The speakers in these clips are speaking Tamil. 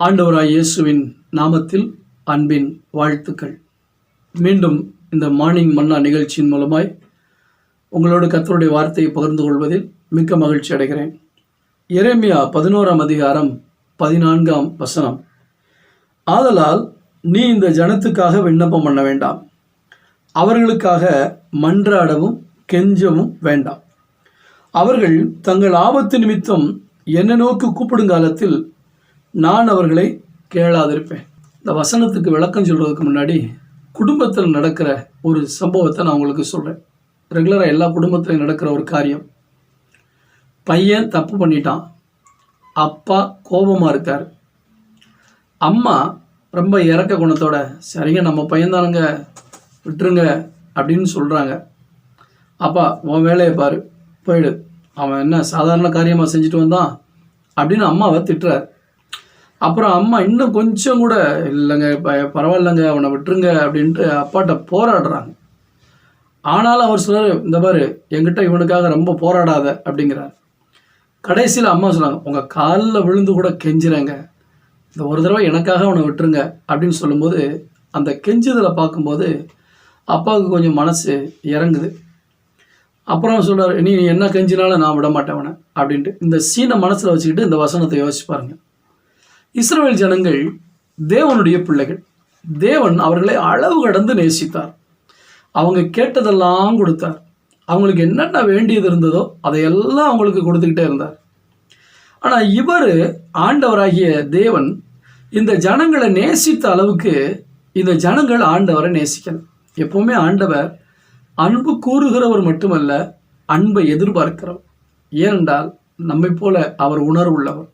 ஆண்டவராய் இயேசுவின் நாமத்தில் அன்பின் வாழ்த்துக்கள். மீண்டும் இந்த மார்னிங் மன்னா நிகழ்ச்சியின் மூலமாய் உங்களோடு கர்த்தருடைய வார்த்தையை பகிர்ந்து கொள்வதில் மிக்க மகிழ்ச்சி அடைகிறேன். எரேமியா 11ஆம் அதிகாரம் 14ஆம் வசனம். ஆதலால் நீ இந்த ஜனத்துக்காக விண்ணப்பம் பண்ண வேண்டாம், அவர்களுக்காக மன்றாடவும் கெஞ்சவும் வேண்டாம். அவர்கள் தங்கள் ஆபத்து நிமித்தம் என்னை நோக்கி கூப்பிடும் காலத்தில் நான் அவர்களை கேளாதிருப்பேன். இந்த வசனத்துக்கு விளக்கம் சொல்கிறதுக்கு முன்னாடி குடும்பத்தில் நடக்கிற ஒரு சம்பவத்தை நான் உங்களுக்கு சொல்கிறேன். ரெகுலராக எல்லா குடும்பத்திலையும் நடக்கிற ஒரு காரியம். பையன் தப்பு பண்ணிட்டான், அப்பா கோபமாக இருக்கார், அம்மா ரொம்ப இறக்க குணத்தோட சரிங்க நம்ம பையன்தானுங்க விட்டுருங்க அப்படின்னு சொல்கிறாங்க. அப்பா உன் வேலையை பாரு, போயிடு, அவன் என்ன சாதாரண காரியமாக செஞ்சுட்டு வந்தான் அப்படின்னு அம்மாவை திட்டுறார். அப்புறம் அம்மா இன்னும் கொஞ்சம் கூட இல்லைங்க பரவாயில்லைங்க அவனை விட்டுருங்க அப்படின்ட்டு அப்பாட்ட போராடுறாங்க. ஆனாலும் அவர் சொல்கிறார், இந்த பாரு என்கிட்ட இவனுக்காக ரொம்ப போராடாத அப்படிங்கிறார். கடைசியில் அம்மா சொல்கிறாங்க, உங்கள் காலில் விழுந்து கூட கெஞ்சுறேங்க, இந்த ஒரு தடவை எனக்காக அவனை விட்டுருங்க அப்படின்னு சொல்லும்போது அந்த கெஞ்சுதலை பார்க்கும்போது அப்பாவுக்கு கொஞ்சம் மனசு இறங்குது. அப்புறம் சொல்கிறார், நீ என்ன கெஞ்சினாலும் நான் விட மாட்டேன் அவனை அப்படின்ட்டு. இந்த சீனை மனசில் வச்சுக்கிட்டு இந்த வசனத்தை யோசிச்சு பாருங்க. இஸ்ரவேல் ஜனங்கள் தேவனுடைய பிள்ளைகள். தேவன் அவர்களை அளவு கடந்து நேசித்தார். அவங்க கேட்டதெல்லாம் கொடுத்தார். அவங்களுக்கு என்னென்ன வேண்டியது இருந்ததோ அதையெல்லாம் அவங்களுக்கு கொடுத்துக்கிட்டே இருந்தார். ஆனால் இவர் ஆண்டவராகிய தேவன் இந்த ஜனங்களை நேசித்த அளவுக்கு இந்த ஜனங்கள் ஆண்டவரை நேசிக்கணும். எப்பவுமே ஆண்டவர் அன்பு கூறுகிறவர் மட்டுமல்ல, அன்பை எதிர்பார்க்கிறவர். ஏனென்றால் நம்மை போல அவர் உணர்வுள்ளவர்.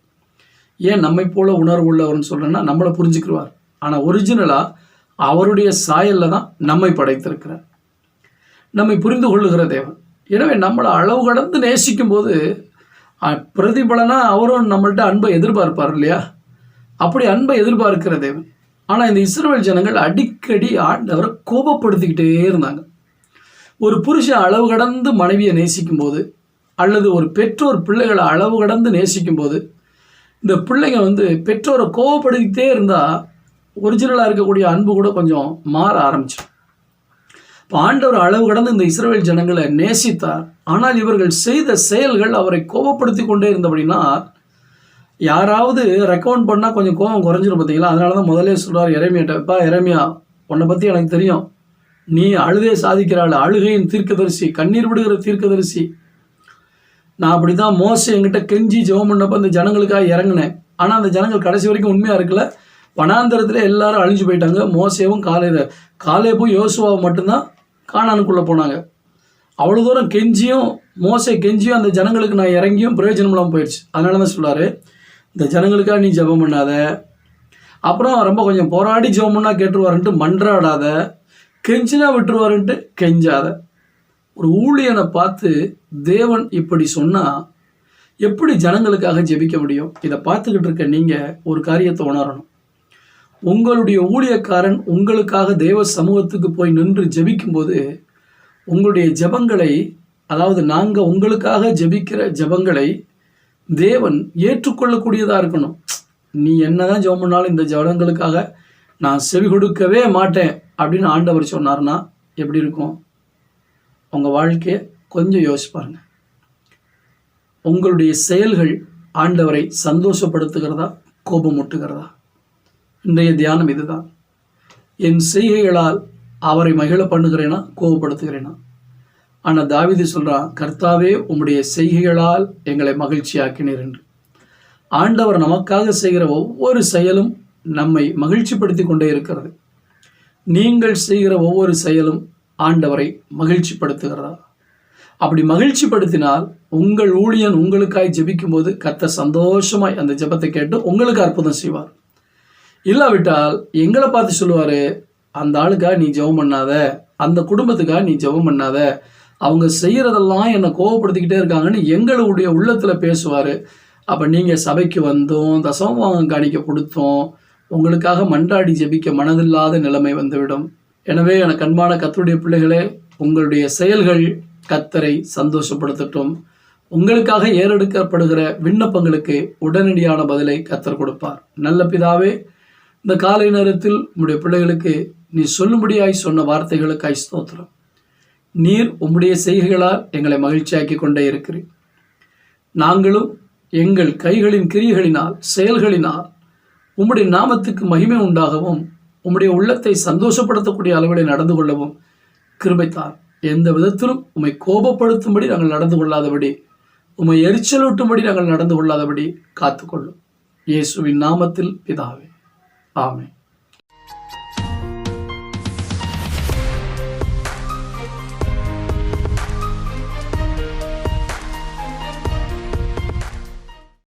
ஏன் நம்மை போல உணர்வு உள்ளவர்னு சொல்கிறேன்னா நம்மளை புரிஞ்சுக்கிடுவார். ஆனால் ஒரிஜினலாக அவருடைய சாயலில் தான் நம்மை படைத்திருக்கிறார். நம்மை புரிந்து கொள்ளுகிற தேவன். எனவே நம்மளை அளவு கடந்து நேசிக்கும் போது பிரதிபலனாக அவரும் நம்மள்கிட்ட அன்பை எதிர்பார்ப்பார் இல்லையா? அப்படி அன்பை எதிர்பார்க்கிற தேவன். ஆனால் இந்த இஸ்ரவேல் ஜனங்கள் அடிக்கடி ஆண்டவரை கோபப்படுத்திக்கிட்டே இருந்தாங்க. ஒரு புருஷன் அளவு கடந்து மனைவியை நேசிக்கும் போது, அல்லது ஒரு பெற்றோர் பிள்ளைகளை அளவு கடந்து நேசிக்கும் போது, இந்த பிள்ளைங்க பெற்றோரை கோவப்படுத்திக்கிட்டே இருந்தால் ஒரிஜினலாக இருக்கக்கூடிய அன்பு கூட கொஞ்சம் மாற ஆரம்பிச்சிடும். இப்போ ஆண்டவர் அளவு கடந்து இந்த இஸ்ரவேல் ஜனங்களை நேசித்தார். ஆனால் இவர்கள் செய்த செயல்கள் அவரை கோபப்படுத்தி கொண்டே இருந்தபடினா, யாராவது ரெக்கமெண்ட் பண்ணால் கொஞ்சம் கோபம் குறைஞ்சிடும் பார்த்தீங்களா? அதனால தான் முதலே சொல்கிறார் எரேமியாட்டப்பா, எரேமியா உன்னை பற்றி எனக்கு தெரியும், நீ அழுதே சாதிக்கிறாள், அழுகையின் தீர்க்கதரிசி, கண்ணீர் விடுகிற தீர்க்கதரிசி. நான் அப்படி தான் மோசே என்கிட்ட கெஞ்சி ஜெபம் பண்ணப்போ அந்த ஜனங்களுக்காக இறங்கினேன். ஆனால் அந்த ஜனங்கள் கடைசி வரைக்கும் உண்மையாக இருக்கல. வனாந்தரத்தில் எல்லாரும் அழிஞ்சு போயிட்டாங்க. மோசேவும் காலேபும் யோசுவாவும் மட்டும்தான் கானானுக்குள்ளே போனாங்க. அவ்வளோ தூரம் மோசே கெஞ்சியும் அந்த ஜனங்களுக்கு நான் இறங்கியும் பிரயோஜனம் இல்லாமல் போயிடுச்சு. அதனால தான் சொல்கிறாரு, இந்த ஜனங்களுக்காக நீ ஜெபம் பண்ணாத, அப்புறம் ரொம்ப கொஞ்சம் போராடி ஜெபம் பண்ணால் கேட்டுருவாருன்ட்டு மன்றாடாத, கெஞ்சினா விட்டுருவாருன்ட்டு கெஞ்சாத. ஒரு ஊழியனை பார்த்து தேவன் இப்படி சொன்னால் எப்படி ஜனங்களுக்காக ஜெபிக்க முடியும்? இதை பார்த்துக்கிட்டு இருக்க நீங்கள் ஒரு காரியத்தை உணரணும். உங்களுடைய ஊழியக்காரன் உங்களுக்காக தேவ சமூகத்துக்கு போய் நின்று ஜெபிக்கும்போது உங்களுடைய ஜெபங்களை, அதாவது நாங்கள் உங்களுக்காக ஜெபிக்கிற ஜெபங்களை தேவன் ஏற்றுக்கொள்ளக்கூடியதாக இருக்கணும். நீ என்னதான் ஜெபம் பண்ணாலும் இந்த ஜனங்களுக்காக நான் செவி கொடுக்கவே மாட்டேன் அப்படின்னு ஆண்டவர் சொன்னார்னா எப்படி இருக்கும்? உங்கள் வாழ்க்கையை கொஞ்சம் யோசிச்சு பாருங்க. உங்களுடைய செயல்கள் ஆண்டவரை சந்தோஷப்படுத்துகிறதா, கோபமூட்டுகிறதா? இன்றைய தியானம் இதுதான். என் செய்கைகளால் அவரை மகிழ பண்ணுகிறேனா, கோபப்படுத்துகிறேனா? ஆனால் தாவீது சொல்கிறான், கர்த்தாவே உம்முடைய செய்கைகளால் எங்களை மகிழ்ச்சியாக்கினீர் என்று. ஆண்டவர் நமக்காக செய்கிற ஒவ்வொரு செயலும் நம்மை மகிழ்ச்சிப்படுத்தி கொண்டே இருக்கிறது. நீங்கள் செய்கிற ஒவ்வொரு செயலும் ஆண்டவரை மகிழ்ச்சிப்படுத்துகிறதா? அப்படி மகிழ்ச்சிப்படுத்தினால் உங்கள் ஊழியன் உங்களுக்காய் ஜெபிக்கும் போது கர்த்தர் சந்தோஷமாய் அந்த ஜெபத்தை கேட்டு உங்களுக்கு அற்புதம் செய்வார். இல்லாவிட்டால் எங்களை பார்த்து சொல்லுவார், அந்த ஆளுக்காக நீ ஜெபம் பண்ணாத, அந்த குடும்பத்துக்காக நீ ஜெபம் பண்ணாத, அவங்க செய்கிறதெல்லாம் என்னை கோவப்படுத்திக்கிட்டே இருக்காங்கன்னு எங்களுடைய உள்ளத்தில் பேசுவார். அப்போ நீங்கள் சபைக்கு வந்தோம், தசமபாகம் காணிக்க கொடுத்தோம், உங்களுக்காக மன்றாடி ஜெபிக்க மனதில்லாத நிலைமை வந்துவிடும். எனவே எனக்கு அன்பான கர்த்தருடைய பிள்ளைகளே, உங்களுடைய செயல்கள் கர்த்தரை சந்தோஷப்படுத்தட்டும். உங்களுக்காக ஏறெடுக்கப்படுகிற விண்ணப்பங்களுக்கு உடனடியான பதிலை கர்த்தர் கொடுப்பார். நல்ல பிதாவே, இந்த காலை நேரத்தில் உம்முடைய பிள்ளைகளுக்கு நீ சொல்லும்படியாய் சொன்ன வார்த்தைகளுக்காய் ஸ்தோத்திரம். நீர் உம்முடைய செய்கைகளால் எங்களை மகிழ்ச்சியாக்கி கொண்டே இருக்கிறீர். நாங்களும் எங்கள் கைகளின் கிரியைகளினால் செயல்களினால் உம்முடைய நாமத்துக்கு மகிமை உண்டாகவும் உம்முடைய உள்ளத்தை சந்தோஷப்படுத்தக்கூடிய அளவில் நடந்து கொள்ளவும் கிருபைத்தார். எந்த விதத்திலும் உம்மை கோபப்படுத்தும்படி நாங்கள் நடந்து கொள்ளாதபடி, உம்மை எரிச்சலூட்டும்படி நாங்கள் நடந்து கொள்ளாதபடி காத்துக்கொள்ளும். இயேசுவின் நாமத்தில் பிதாவே, ஆமென்.